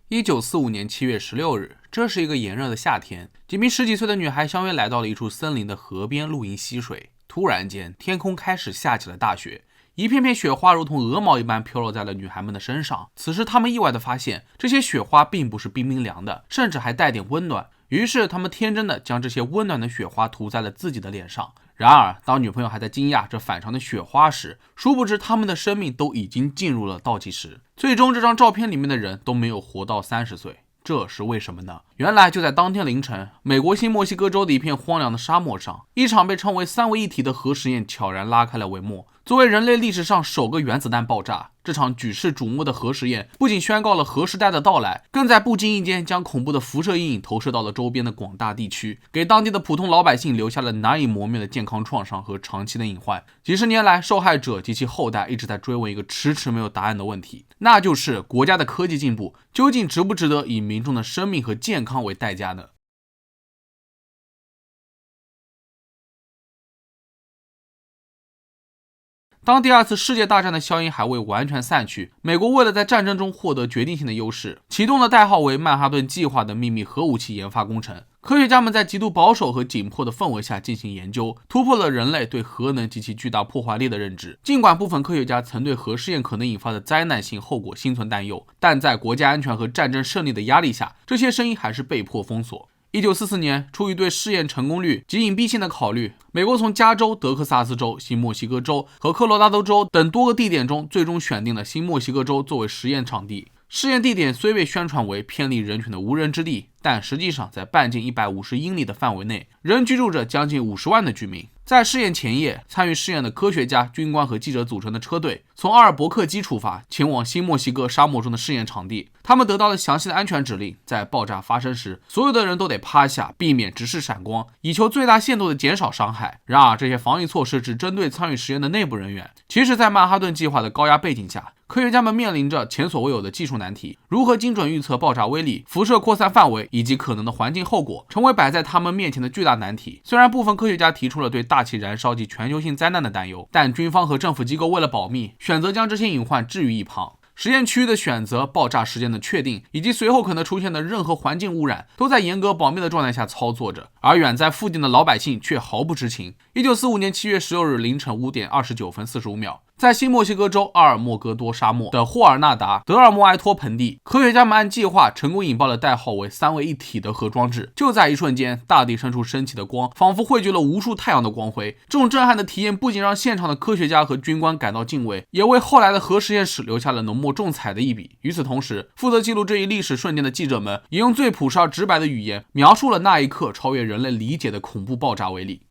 1945年7月16日，这是一个炎热的夏天，几名10几岁的女孩相约来到了一处森林的河边露营嬉水。突然间，天空开始下起了大雪，一片片雪花如同鹅毛一般飘落在了女孩们的身上。此时，她们意外地发现，这些雪花并不是冰冰凉的，甚至还带点温暖。于是，她们天真的将这些温暖的雪花涂在了自己的脸上。然而，当女朋友还在惊讶这反常的雪花时，殊不知他们的生命都已经进入了倒计时。最终，这张照片里面的人都没有活到30岁。这是为什么呢？原来就在当天凌晨，美国新墨西哥州的一片荒凉的沙漠上，一场被称为三位一体的核实验悄然拉开了帷幕。作为人类历史上首个原子弹爆炸，这场举世瞩目的核实验不仅宣告了核时代的到来，更在不经意间将恐怖的辐射阴影投射到了周边的广大地区，给当地的普通老百姓留下了难以磨灭的健康创伤和长期的隐患。几十年来，受害者及其后代一直在追问一个迟迟没有答案的问题，那就是国家的科技进步究竟值不值得以民众的生命和健康为代价呢？当第二次世界大战的硝烟还未完全散去，美国为了在战争中获得决定性的优势，启动了代号为曼哈顿计划的秘密核武器研发工程。科学家们在极度保守和紧迫的氛围下进行研究，突破了人类对核能及其巨大破坏力的认知。尽管部分科学家曾对核试验可能引发的灾难性后果心存担忧，但在国家安全和战争胜利的压力下，这些声音还是被迫封锁。1944年，出于对试验成功率及隐蔽性的考虑，美国从加州、德克萨斯州、新墨西哥州和科罗拉多州等多个地点中，最终选定了新墨西哥州作为实验场地。试验地点虽被宣传为偏离人群的无人之地，但实际上在半径150英里的范围内，仍居住着将近50万的居民。在试验前夜，参与试验的科学家、军官和记者组成的车队从阿尔伯克基出发，前往新墨西哥沙漠中的试验场地。他们得到了详细的安全指令，在爆炸发生时，所有的人都得趴下，避免直视闪光，以求最大限度地减少伤害。然而，这些防御措施只针对参与实验的内部人员。其实，在曼哈顿计划的高压背景下，科学家们面临着前所未有的技术难题，如何精准预测爆炸威力、辐射扩散范围以及可能的环境后果，成为摆在他们面前的巨大难题。虽然部分科学家提出了对大气燃烧及全球性灾难的担忧，但军方和政府机构为了保密，选择将这些隐患置于一旁。实验区域的选择、爆炸时间的确定，以及随后可能出现的任何环境污染，都在严格保密的状态下操作着，而远在附近的老百姓却毫不知情。1945年7月16日凌晨5点29分45秒，在新墨西哥州阿尔莫戈多沙漠的霍尔纳达德尔莫埃托盆地，科学家们按计划成功引爆了代号为三位一体的核装置。就在一瞬间，大地深处升起的光仿佛汇聚了无数太阳的光辉。这种震撼的体验不仅让现场的科学家和军官感到敬畏，也为后来的核实验室留下了浓墨重彩的一笔。与此同时，负责记录这一历史瞬间的记者们也用最朴实而直白的语言描述了那一刻超越人类理解的恐怖爆炸威力。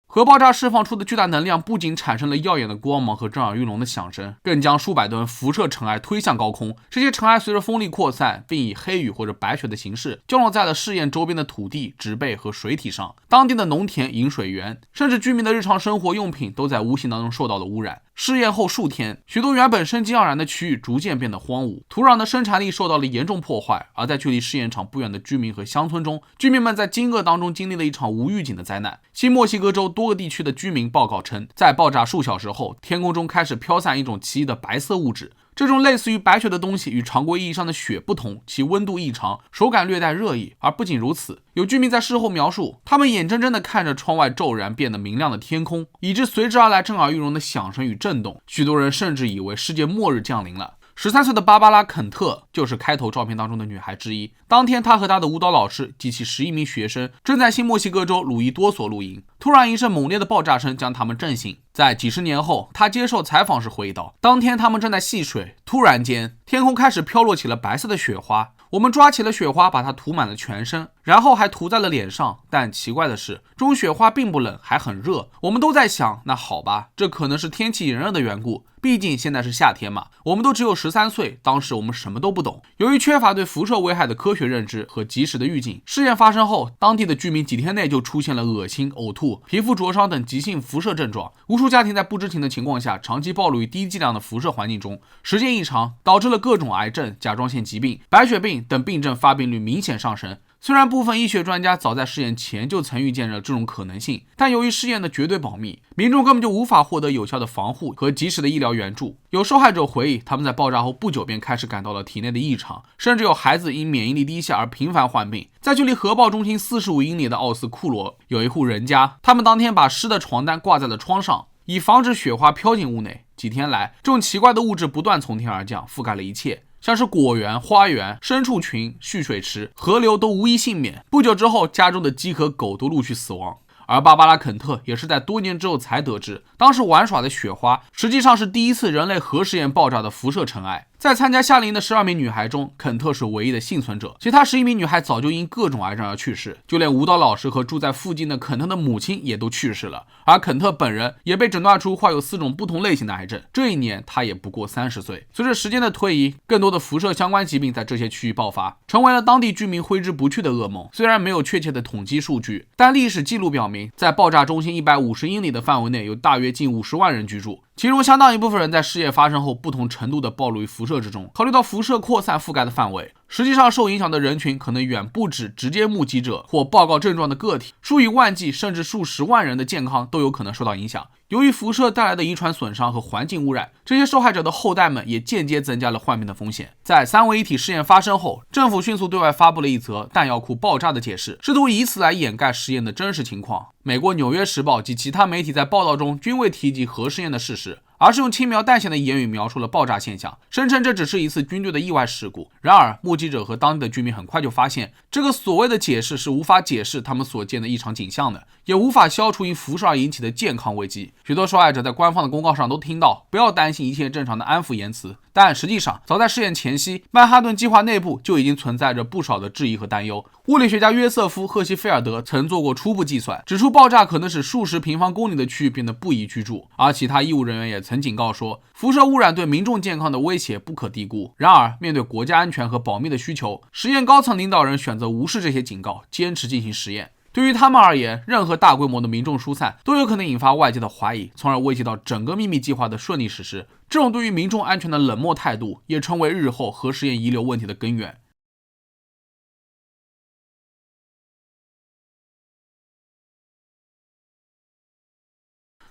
核爆炸释放出的巨大能量不仅产生了耀眼的光芒和震耳欲聋的响声，更将数百吨辐射尘埃推向高空。这些尘埃随着风力扩散，并以黑雨或者白雪的形式降落在了试验周边的土地、植被和水体上。当地的农田、饮水源，甚至居民的日常生活用品都在无形当中受到了污染。试验后数天，许多原本生机盎然的区域逐渐变得荒芜，土壤的生产力受到了严重破坏。而在距离试验场不远的居民和乡村中，居民们在惊愕当中经历了一场无预警的灾难。新墨西哥州多个地区的居民报告称，在爆炸数小时后，天空中开始飘散一种奇异的白色物质。这种类似于白雪的东西与常规意义上的雪不同，其温度异常，手感略带热意。而不仅如此，有居民在事后描述，他们眼睁睁地看着窗外骤然变得明亮的天空，以致随之而来震耳欲聋的响声与震动。许多人甚至以为世界末日降临了。13岁的芭芭拉·肯特就是开头照片当中的女孩之一。当天，她和她的舞蹈老师及其11名学生正在新墨西哥州鲁伊多索露营。突然，一阵猛烈的爆炸声将他们震醒。在几十年后，她接受采访时回忆道：“当天他们正在戏水，突然间，天空开始飘落起了白色的雪花。我们抓起了雪花，把它涂满了全身，然后还涂在了脸上。但奇怪的是，这种雪花并不冷，还很热。我们都在想，那好吧，这可能是天气炎热的缘故。毕竟现在是夏天嘛。我们都只有13岁，当时我们什么都不懂。由于缺乏对辐射危害的科学认知和及时的预警，试验发生后，当地的居民几天内就出现了恶心、呕吐、皮肤灼伤等急性辐射症状。无数家庭在不知情的情况下，长期暴露于低剂量的辐射环境中，时间一长，导致了各种癌症、甲状腺疾病、白血病等病症发病率明显上升。虽然部分医学专家早在试验前就曾预见了这种可能性，但由于试验的绝对保密，民众根本就无法获得有效的防护和及时的医疗援助。有受害者回忆，他们在爆炸后不久便开始感到了体内的异常，甚至有孩子因免疫力低下而频繁患病。在距离核爆中心45英里的奥斯库罗，有一户人家，他们当天把湿的床单挂在了窗上，以防止雪花飘进屋内。几天来，这种奇怪的物质不断从天而降，覆盖了一切，像是果园、花园、牲畜群、蓄水池、河流都无一幸免。不久之后，家中的鸡和狗都陆续死亡。而芭芭拉·肯特也是在多年之后才得知，当时玩耍的雪花实际上是第一次人类核试验爆炸的辐射尘埃。在参加夏令营的12名女孩中，肯特是唯一的幸存者，其他11名女孩早就因各种癌症而去世，就连舞蹈老师和住在附近的肯特的母亲也都去世了。而肯特本人也被诊断出患有4种不同类型的癌症，这一年他也不过30岁。随着时间的推移，更多的辐射相关疾病在这些区域爆发，成为了当地居民挥之不去的噩梦。虽然没有确切的统计数据，但历史记录表明，在爆炸中心150英里的范围内有大约近50万人居住，其中相当一部分人在事业发生后不同程度的暴露于辐射之中。考虑到辐射扩散覆盖的范围，实际上受影响的人群可能远不止直接目击者或报告症状的个体，数以万计甚至数十万人的健康都有可能受到影响。由于辐射带来的遗传损伤和环境污染，这些受害者的后代们也间接增加了患病的风险。在三位一体试验发生后，政府迅速对外发布了一则弹药库爆炸的解释，试图以此来掩盖实验的真实情况。美国《纽约时报》及其他媒体在报道中均未提及核试验的事实，而是用轻描淡写的言语描述了爆炸现象，声称这只是一次军队的意外事故。然而，目击者和当地的居民很快就发现，这个所谓的解释是无法解释他们所见的异常景象的，也无法消除因辐射而引起的健康危机。许多受害者在官方的公告上都听到不要担心，一切正常的安抚言辞，但实际上早在试验前夕，曼哈顿计划内部就已经存在着不少的质疑和担忧。物理学家约瑟夫·赫西菲尔德曾做过初步计算，指出爆炸可能使数十平方公里的区域变得不宜居住，而其他医务人员也曾警告说，辐射污染对民众健康的威胁不可低估。然而，面对国家安全和保密的需求，实验高层领导人选择无视这些警告，坚持进行实验。对于他们而言，任何大规模的民众疏散都有可能引发外界的怀疑，从而威胁到整个秘密计划的顺利实施。这种对于民众安全的冷漠态度，也成为日后核试验遗留问题的根源。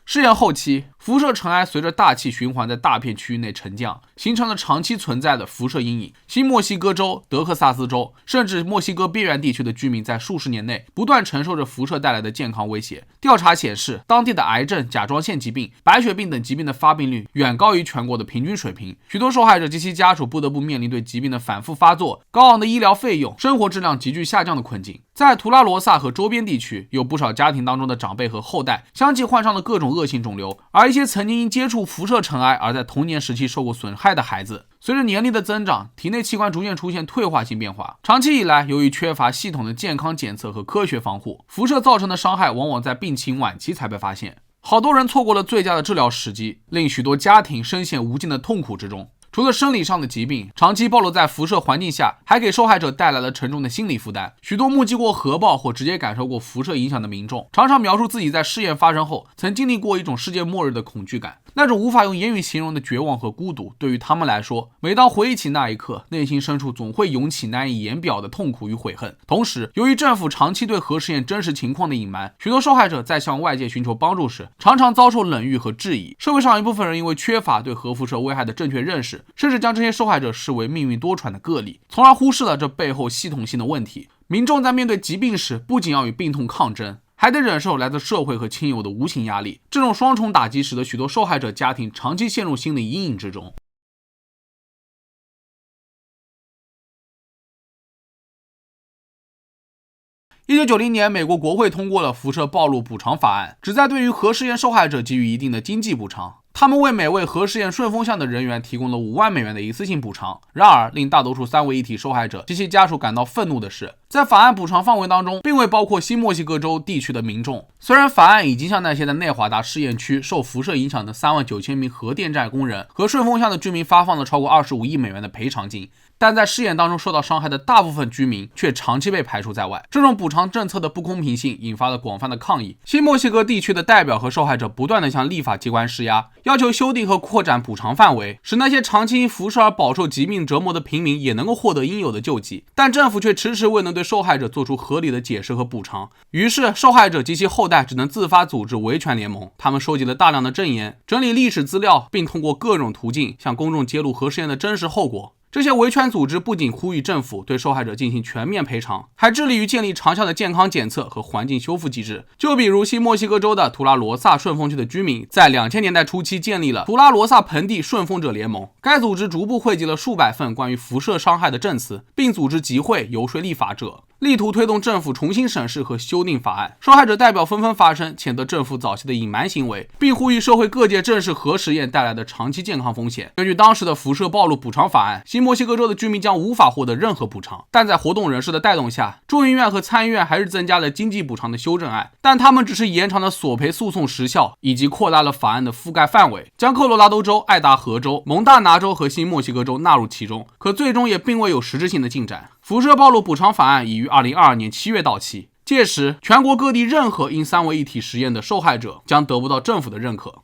试验后期，辐射尘埃随着大气循环在大片区域内沉降，形成了长期存在的辐射阴影。新墨西哥州、德克萨斯州，甚至墨西哥边缘地区的居民在数十年内不断承受着辐射带来的健康威胁。调查显示，当地的癌症、甲状腺疾病、白血病等疾病的发病率远高于全国的平均水平。许多受害者及其家属不得不面临对疾病的反复发作、高昂的医疗费用、生活质量急剧下降的困境。在图拉罗萨和周边地区，有不少家庭当中的长辈和后代相继患上了各种恶性肿瘤，而一些曾经因接触辐射尘埃而在童年时期受过损害的孩子，随着年龄的增长，体内器官逐渐出现退化性变化。长期以来，由于缺乏系统的健康检测和科学防护，辐射造成的伤害往往在病情晚期才被发现。好多人错过了最佳的治疗时机，令许多家庭深陷无尽的痛苦之中。除了生理上的疾病，长期暴露在辐射环境下，还给受害者带来了沉重的心理负担。许多目击过核爆或直接感受过辐射影响的民众，常常描述自己在试验发生后，曾经历过一种世界末日的恐惧感。那种无法用言语形容的绝望和孤独，对于他们来说，每当回忆起那一刻，内心深处总会涌起难以言表的痛苦与悔恨。同时，由于政府长期对核试验真实情况的隐瞒，许多受害者在向外界寻求帮助时，常常遭受冷遇和质疑。社会上一部分人因为缺乏对核辐射危害的正确认识，甚至将这些受害者视为命运多舛的个例，从而忽视了这背后系统性的问题。民众在面对疾病时，不仅要与病痛抗争，还得忍受来自社会和亲友的无形压力。这种双重打击使得许多受害者家庭长期陷入心理阴影之中。1990年，美国国会通过了辐射暴露补偿法案，旨在对于核试验受害者给予一定的经济补偿。他们为每位核试验顺风项的人员提供了5万美元的一次性补偿。然而，令大多数三位一体受害者及其家属感到愤怒的是，在法案补偿范围当中，并未包括新墨西哥州地区的民众。虽然法案已经向那些在内华达试验区受辐射影响的39000名核电站工人和顺风项的居民发放了超过25亿美元的赔偿金，但在试验当中受到伤害的大部分居民却长期被排除在外。这种补偿政策的不公平性引发了广泛的抗议。新墨西哥地区的代表和受害者不断地向立法机关施压，要求修订和扩展补偿范围，使那些长期因辐射而饱受疾病折磨的平民也能够获得应有的救济。但政府却迟迟未能对受害者做出合理的解释和补偿。于是受害者及其后代只能自发组织维权联盟，他们收集了大量的证言，整理历史资料，并通过各种途径向公众揭露核试验的真实后果。这些维权组织不仅呼吁政府对受害者进行全面赔偿，还致力于建立长效的健康检测和环境修复机制。就比如新墨西哥州的图拉罗萨顺风区的居民在2000年代初期建立了图拉罗萨盆地顺风者联盟，该组织逐步汇集了数百份关于辐射伤害的证词，并组织集会游说立法者，力图推动政府重新审视和修订法案。受害者代表纷纷发声，谴责政府早期的隐瞒行为，并呼吁社会各界正视核实验带来的长期健康风险。根据当时的辐射暴露补偿法案，新墨西哥州的居民将无法获得任何补偿，但在活动人士的带动下，众议院和参议院还是增加了经济补偿的修正案，但他们只是延长了索赔诉讼时效，以及扩大了法案的覆盖范围，将科罗拉多州、爱达荷州、蒙大拿州和新墨西哥州纳入其中，可最终也并未有实质性的进展。辐射暴露补偿法案已于2022年7月到期，届时全国各地任何因三位一体实验的受害者将得不到政府的认可。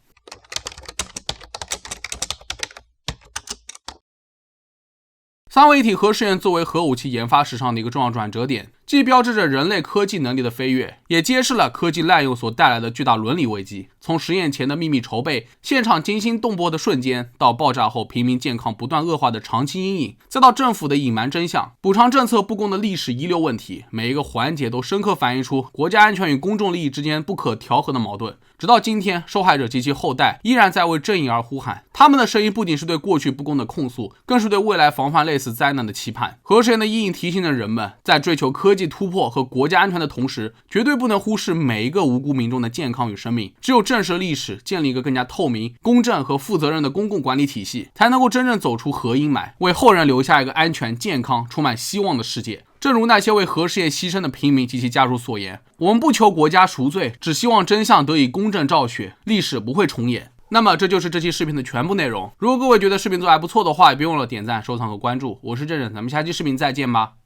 三位一体核试验作为核武器研发史上的一个重要转折点，既标志着人类科技能力的飞跃，也揭示了科技滥用所带来的巨大伦理危机。从实验前的秘密筹备、现场惊心动魄的瞬间，到爆炸后平民健康不断恶化的长期阴影，再到政府的隐瞒真相、补偿政策不公的历史遗留问题，每一个环节都深刻反映出国家安全与公众利益之间不可调和的矛盾。直到今天，受害者及其后代依然在为正义而呼喊，他们的声音不仅是对过去不公的控诉，更是对未来防范类似灾难的期盼。核实验的阴影提醒着人们，在追求科技突破和国家安全的同时，绝对不能忽视每一个无辜民众的健康与生命。只有正视历史，建立一个更加透明、公正和负责任的公共管理体系，才能够真正走出核阴霾，为后人留下一个安全、健康、充满希望的世界。正如那些为核试验牺牲的平民及其家属所言，我们不求国家赎罪，只希望真相得以公正昭雪，历史不会重演。那么这就是这期视频的全部内容。如果各位觉得视频做还不错的话，也别忘了点赞、收藏和关注。我是正正，咱们下期视频再见吧。